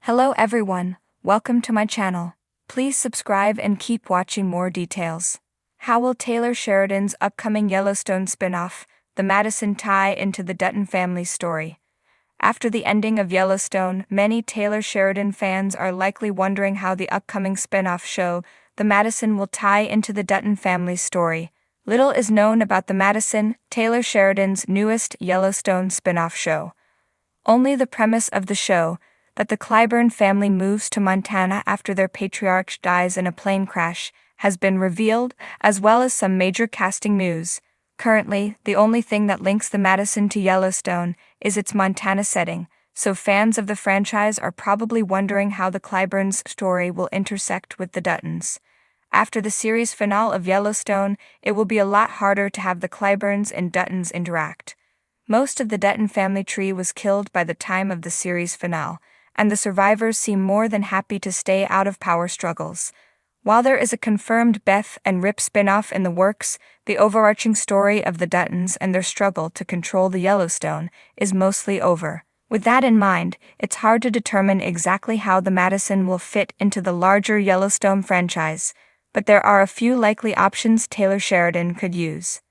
Hello everyone, welcome to my channel. Please subscribe and keep watching more details. How will Taylor Sheridan's upcoming Yellowstone spin-off, The Madison, tie into the Dutton family story? After the ending of Yellowstone, many Taylor Sheridan fans are likely wondering how the upcoming spin-off show, The Madison, will tie into the Dutton family's story. Little is known about The Madison, Taylor Sheridan's newest Yellowstone spin-off show. Only the premise of the show, that the Clyburn family moves to Montana after their patriarch dies in a plane crash, has been revealed, as well as some major casting news. Currently, the only thing that links the Madison to Yellowstone is its Montana setting, so fans of the franchise are probably wondering how the Clyburns' story will intersect with the Duttons. After the series finale of Yellowstone, it will be a lot harder to have the Clyburns and Duttons interact. Most of the Dutton family tree was killed by the time of the series finale, and the survivors seem more than happy to stay out of power struggles. While there is a confirmed Beth and Rip spin-off in the works, the overarching story of the Duttons and their struggle to control the Yellowstone is mostly over. With that in mind, it's hard to determine exactly how the Madison will fit into the larger Yellowstone franchise, but there are a few likely options Taylor Sheridan could use.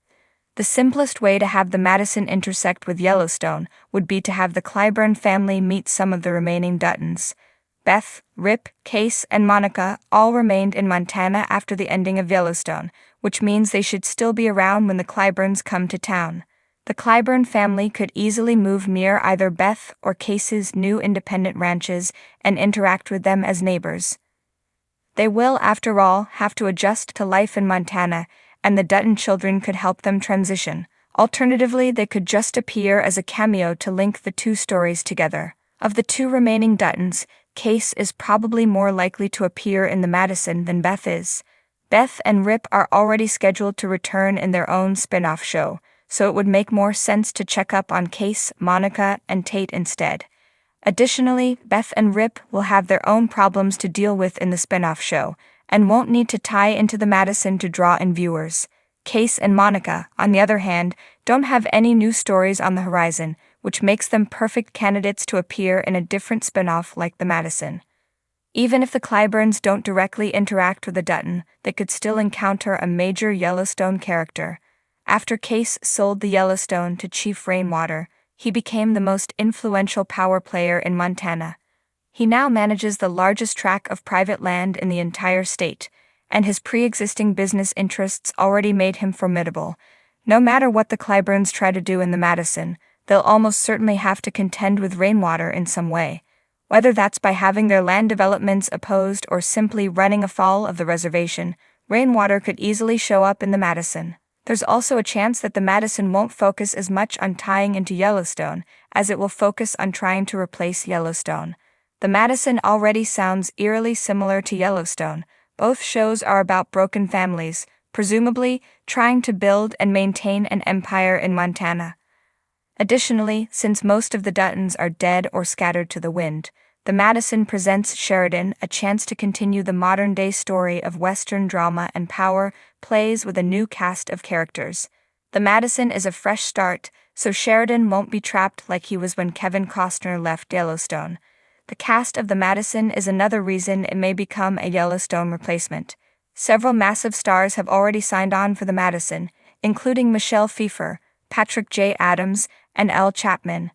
The simplest way to have the Madison intersect with Yellowstone would be to have the Clyburn family meet some of the remaining Duttons. Beth, Rip, Case, and Monica all remained in Montana after the ending of Yellowstone, which means they should still be around when the Clyburns come to town. The Clyburn family could easily move near either Beth or Case's new independent ranches and interact with them as neighbors. They will, after all, have to adjust to life in Montana, and the Dutton children could help them transition. Alternatively, they could just appear as a cameo to link the two stories together. Of the two remaining Duttons, Case is probably more likely to appear in the Madison than Beth is. Beth and Rip are already scheduled to return in their own spin-off show, so it would make more sense to check up on Case, Monica, and Tate instead. Additionally, Beth and Rip will have their own problems to deal with in the spin-off show, and won't need to tie into the Madison to draw in viewers. Case and Monica, on the other hand, don't have any new stories on the horizon, which makes them perfect candidates to appear in a different spin-off like the Madison. Even if the Clyburns don't directly interact with the Dutton, they could still encounter a major Yellowstone character. After Case sold the Yellowstone to Chief Rainwater, he became the most influential power player in Montana. He now manages the largest tract of private land in the entire state, and his pre-existing business interests already made him formidable. No matter what the Clyburns try to do in the Madison, they'll almost certainly have to contend with Rainwater in some way. Whether that's by having their land developments opposed or simply running afoul of the reservation, Rainwater could easily show up in the Madison. There's also a chance that the Madison won't focus as much on tying into Yellowstone as it will focus on trying to replace Yellowstone. The Madison already sounds eerily similar to Yellowstone. Both shows are about broken families, presumably trying to build and maintain an empire in Montana. Additionally, since most of the Duttons are dead or scattered to the wind, the Madison presents Sheridan a chance to continue the modern-day story of Western drama and power plays with a new cast of characters. The Madison is a fresh start, so Sheridan won't be trapped like he was when Kevin Costner left Yellowstone. The cast of the Madison is another reason it may become a Yellowstone replacement. Several massive stars have already signed on for the Madison, including Michelle Pfeiffer, Patrick J. Adams, and Elle Chapman.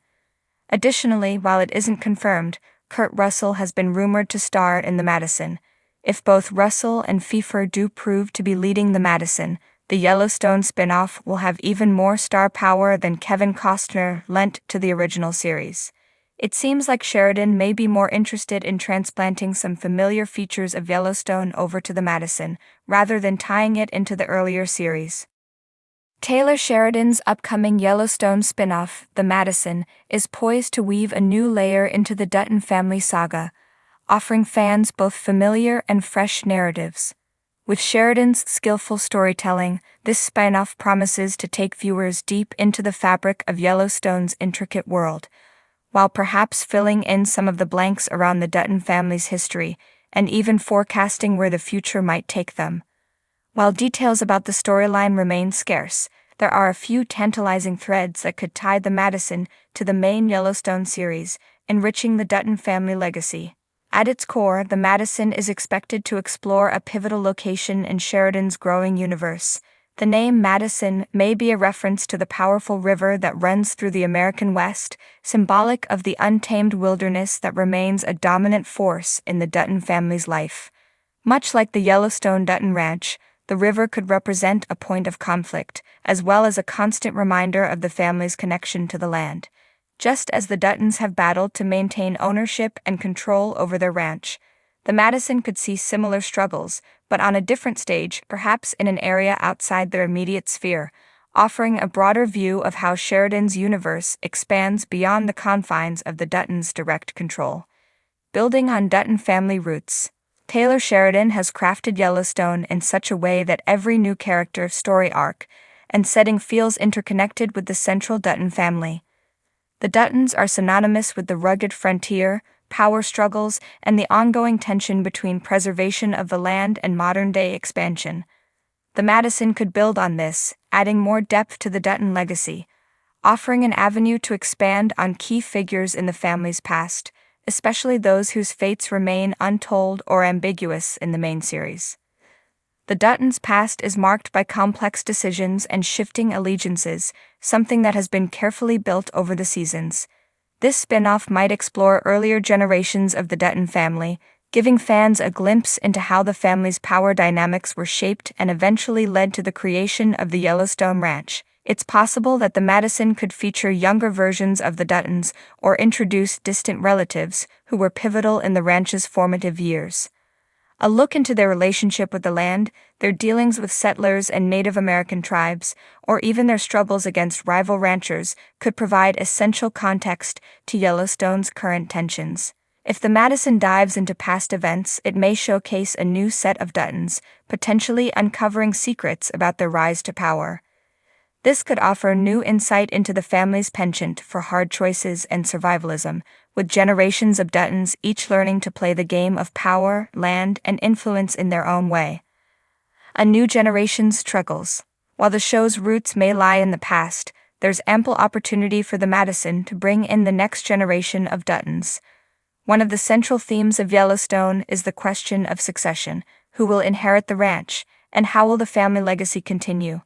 Additionally, while it isn't confirmed, Kurt Russell has been rumored to star in the Madison. If both Russell and Pfeiffer do prove to be leading the Madison, the Yellowstone spin-off will have even more star power than Kevin Costner lent to the original series. It seems like Sheridan may be more interested in transplanting some familiar features of Yellowstone over to the Madison, rather than tying it into the earlier series. Taylor Sheridan's upcoming Yellowstone spin-off, The Madison, is poised to weave a new layer into the Dutton family saga, offering fans both familiar and fresh narratives. With Sheridan's skillful storytelling, this spin-off promises to take viewers deep into the fabric of Yellowstone's intricate world, while perhaps filling in some of the blanks around the Dutton family's history, and even forecasting where the future might take them. While details about the storyline remain scarce, there are a few tantalizing threads that could tie the Madison to the main Yellowstone series, enriching the Dutton family legacy. At its core, the Madison is expected to explore a pivotal location in Sheridan's growing universe. The name Madison may be a reference to the powerful river that runs through the American West, symbolic of the untamed wilderness that remains a dominant force in the Dutton family's life. Much like the Yellowstone Dutton Ranch, the river could represent a point of conflict, as well as a constant reminder of the family's connection to the land. Just as the Duttons have battled to maintain ownership and control over their ranch, the Madison could see similar struggles, but on a different stage, perhaps in an area outside their immediate sphere, offering a broader view of how Sheridan's universe expands beyond the confines of the Duttons' direct control. Building on Dutton family roots, Taylor Sheridan has crafted Yellowstone in such a way that every new character, story arc, and setting feels interconnected with the central Dutton family. The Duttons are synonymous with the rugged frontier, power struggles, and the ongoing tension between preservation of the land and modern-day expansion. The Madison could build on this, adding more depth to the Dutton legacy, offering an avenue to expand on key figures in the family's past, especially those whose fates remain untold or ambiguous in the main series. The Duttons' past is marked by complex decisions and shifting allegiances, something that has been carefully built over the seasons. This spin-off might explore earlier generations of the Dutton family, giving fans a glimpse into how the family's power dynamics were shaped and eventually led to the creation of the Yellowstone Ranch. It's possible that the Madison could feature younger versions of the Duttons or introduce distant relatives who were pivotal in the ranch's formative years. A look into their relationship with the land, their dealings with settlers and Native American tribes, or even their struggles against rival ranchers could provide essential context to Yellowstone's current tensions. If the Madison dives into past events, it may showcase a new set of Duttons, potentially uncovering secrets about their rise to power. This could offer new insight into the family's penchant for hard choices and survivalism, with generations of Duttons each learning to play the game of power, land, and influence in their own way. A new generation's struggles. While the show's roots may lie in the past, there's ample opportunity for the Madison to bring in the next generation of Duttons. One of the central themes of Yellowstone is the question of succession: who will inherit the ranch, and how will the family legacy continue?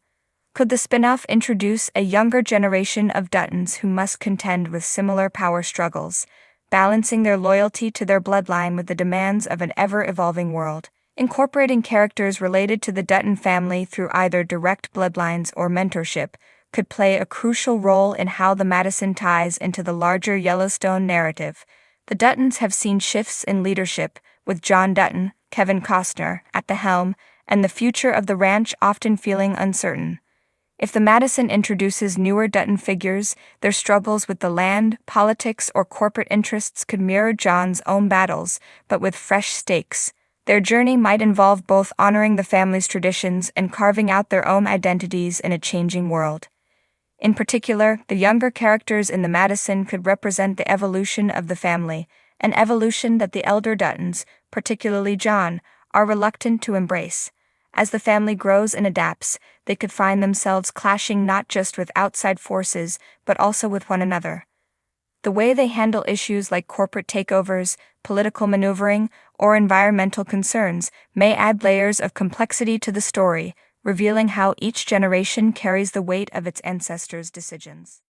Could the spin-off introduce a younger generation of Duttons who must contend with similar power struggles, balancing their loyalty to their bloodline with the demands of an ever-evolving world? Incorporating characters related to the Dutton family through either direct bloodlines or mentorship could play a crucial role in how the Madison ties into the larger Yellowstone narrative. The Duttons have seen shifts in leadership, with John Dutton, Kevin Costner, at the helm, and the future of the ranch often feeling uncertain. If the Madison introduces newer Dutton figures, their struggles with the land, politics, or corporate interests could mirror John's own battles, but with fresh stakes. Their journey might involve both honoring the family's traditions and carving out their own identities in a changing world. In particular, the younger characters in the Madison could represent the evolution of the family, an evolution that the elder Duttons, particularly John, are reluctant to embrace. As the family grows and adapts, they could find themselves clashing not just with outside forces, but also with one another. The way they handle issues like corporate takeovers, political maneuvering, or environmental concerns may add layers of complexity to the story, revealing how each generation carries the weight of its ancestors' decisions.